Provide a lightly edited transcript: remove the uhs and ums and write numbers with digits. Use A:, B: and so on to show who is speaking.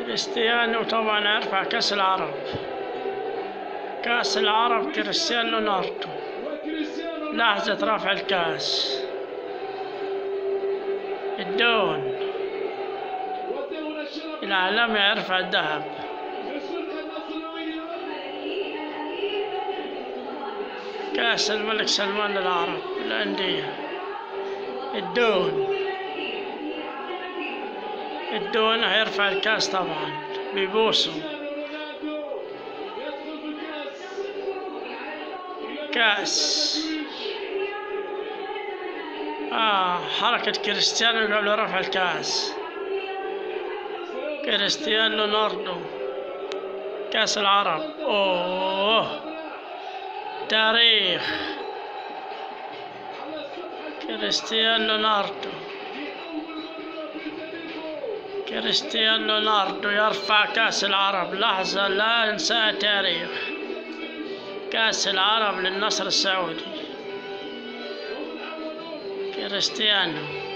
A: كريستيانو طبعا يرفع كأس العرب. كأس العرب كريستيانو رونالدو. لحظة رفع الكأس. الدون العالمي يرفع الذهب. كأس الملك سلمان للعرب الأندية. الدون هيرفع الكأس طبعا بيبوسوا. كأس حركة كريستيانو قبل رفع الكأس. كريستيانو رونالدو كأس العرب. تاريخ. كريستيانو رونالدو يرفع كأس العرب. لحظة لا ننساها تاريخ. كأس العرب للنصر السعودي. كريستيانو.